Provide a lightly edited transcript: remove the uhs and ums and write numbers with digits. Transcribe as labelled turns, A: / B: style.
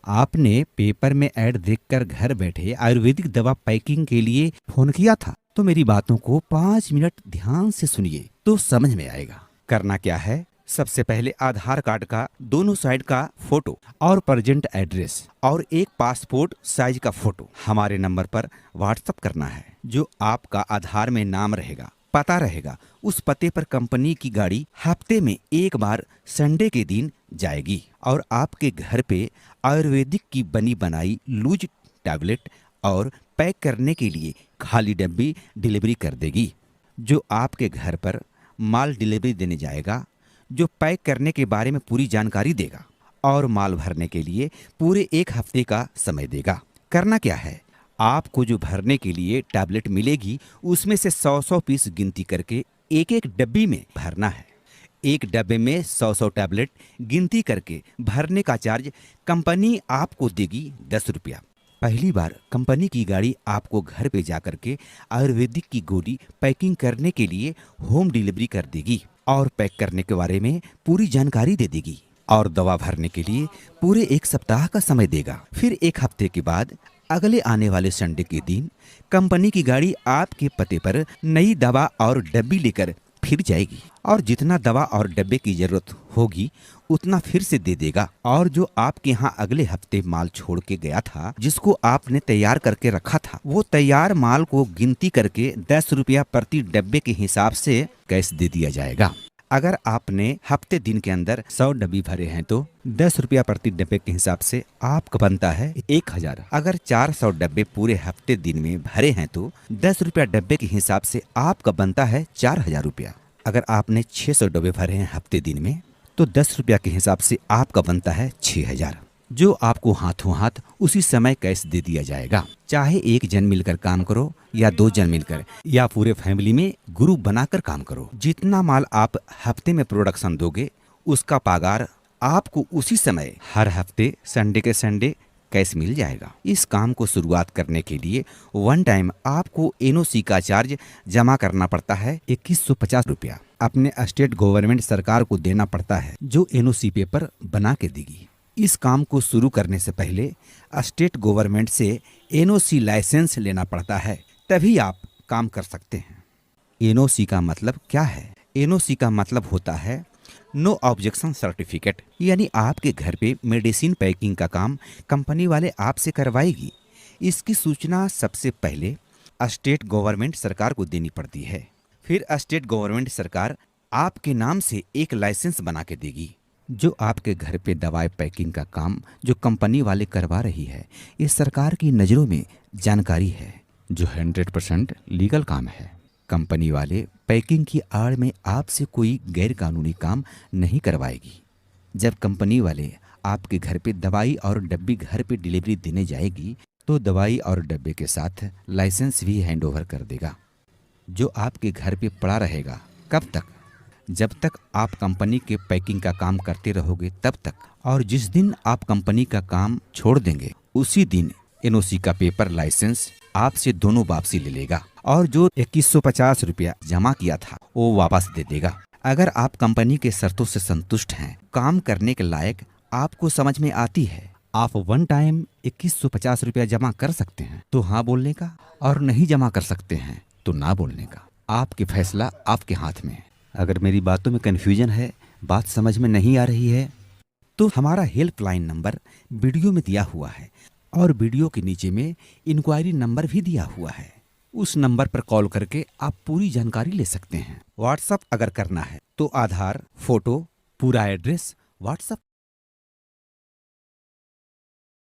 A: आपने पेपर में ऐड देखकर घर बैठे आयुर्वेदिक दवा पैकिंग के लिए फोन किया था। तो मेरी बातों को 5 मिनट ध्यान से सुनिए तो समझ में आएगा। करना क्या है, सबसे पहले आधार कार्ड का दोनों साइड का फोटो और प्रेजेंट एड्रेस और एक पासपोर्ट साइज का फोटो हमारे नंबर पर व्हाट्सएप करना है। जो आपका आधार में नाम रहेगा, पता रहेगा, उस पते पर कंपनी की गाड़ी हफ्ते में एक बार संडे के दिन जाएगी और आपके घर पे आयुर्वेदिक की बनी बनाई लूज टैबलेट और पैक करने के लिए खाली डब्बी डिलीवरी कर देगी। जो आपके घर पर माल डिलीवरी देने जाएगा, जो पैक करने के बारे में पूरी जानकारी देगा और माल भरने के लिए पूरे एक हफ्ते का समय देगा। करना क्या है, आपको जो भरने के लिए टैबलेट मिलेगी उसमें से 100 पीस गिनती करके एक एक डब्बी में भरना है। एक डब्बे में 100 टैबलेट गिनती करके भरने का चार्ज कंपनी आपको देगी 10 रुपया। पहली बार कंपनी की गाड़ी आपको घर पे जा करके आयुर्वेदिक की गोली पैकिंग करने के लिए होम डिलीवरी कर देगी और पैक करने के बारे में पूरी जानकारी दे देगी और दवा भरने के लिए पूरे एक सप्ताह का समय देगा। फिर एक हफ्ते के बाद अगले आने वाले संडे के दिन कंपनी की गाड़ी आपके पते पर नई दवा और डब्बी लेकर फिर जाएगी और जितना दवा और डब्बे की जरूरत होगी उतना फिर से दे देगा। और जो आपके यहाँ अगले हफ्ते माल छोड़ के गया था, जिसको आपने तैयार करके रखा था, वो तैयार माल को गिनती करके 10 रुपया प्रति डब्बे के हिसाब से कैश दे दिया जाएगा। अगर आपने हफ्ते दिन के अंदर 100 डब्बी भरे हैं तो 10 रुपया प्रति डब्बे के हिसाब से आपका बनता है 1000। अगर 400 डब्बे पूरे हफ्ते दिन में भरे हैं तो 10 रुपया डब्बे के हिसाब से आपका बनता है 4000 रुपया। अगर आपने 600 डब्बे भरे हैं हफ्ते दिन में तो 10 रुपया के हिसाब से आपका बनता है 6000, जो आपको हाथों हाथ उसी समय कैश दे दिया जाएगा। चाहे एक जन मिलकर काम करो या 2 जन मिलकर या पूरे फैमिली में ग्रुप बनाकर काम करो, जितना माल आप हफ्ते में प्रोडक्शन दोगे उसका पगार आपको उसी समय हर हफ्ते संडे के संडे कैश मिल जाएगा। इस काम को शुरुआत करने के लिए वन टाइम आपको एनओसी का चार्ज जमा करना पड़ता है 2150 रुपया। अपने स्टेट गवर्नमेंट सरकार को देना पड़ता है, जो एनओसी पेपर बना के देगी। इस काम को शुरू करने से पहले स्टेट गवर्नमेंट से एनओसी लाइसेंस लेना पड़ता है, तभी आप काम कर सकते हैं। एनओसी का मतलब क्या है? एनओसी का मतलब होता है नो ऑब्जेक्शन सर्टिफिकेट, यानी आपके घर पे मेडिसिन पैकिंग का काम कंपनी वाले आपसे करवाएगी। इसकी सूचना सबसे पहले स्टेट गवर्नमेंट सरकार को देनी पड़ती है। फिर स्टेट गवर्नमेंट सरकार आपके नाम से एक लाइसेंस बना के देगी। जो आपके घर पे दवाई पैकिंग का काम जो कंपनी वाले करवा रही है, ये सरकार की नज़रों में जानकारी है, जो 100% लीगल काम है। कंपनी वाले पैकिंग की आड़ में आपसे कोई गैर कानूनी काम नहीं करवाएगी। जब कंपनी वाले आपके घर पे दवाई और डब्बी घर पे डिलीवरी देने जाएगी तो दवाई और डब्बे के साथ लाइसेंस भी हैंडओवर कर देगा, जो आपके घर पे पड़ा रहेगा। कब तक? जब तक आप कंपनी के पैकिंग का काम करते रहोगे तब तक। और जिस दिन आप कंपनी का काम छोड़ देंगे उसी दिन एनओसी का पेपर लाइसेंस आपसे दोनों वापसी ले लेगा और जो 2150 रुपया जमा किया था वो वापस दे देगा। अगर आप कंपनी के शर्तों से संतुष्ट हैं, काम करने के लायक आपको समझ में आती है, आप वन टाइम 2150 रुपया जमा कर सकते हैं तो हाँ बोलने का, और नहीं जमा कर सकते हैं तो ना बोलने का। आपकी फैसला आपके हाथ में है। अगर मेरी बातों में कन्फ्यूजन है, बात समझ में नहीं आ रही है, तो हमारा हेल्पलाइन नंबर वीडियो में दिया हुआ है और वीडियो के नीचे में इंक्वायरी नंबर भी दिया हुआ है। उस नंबर पर कॉल करके आप पूरी जानकारी ले सकते हैं। व्हाट्सएप अगर करना है तो आधार, फोटो, पूरा एड्रेस व्हाट्सएप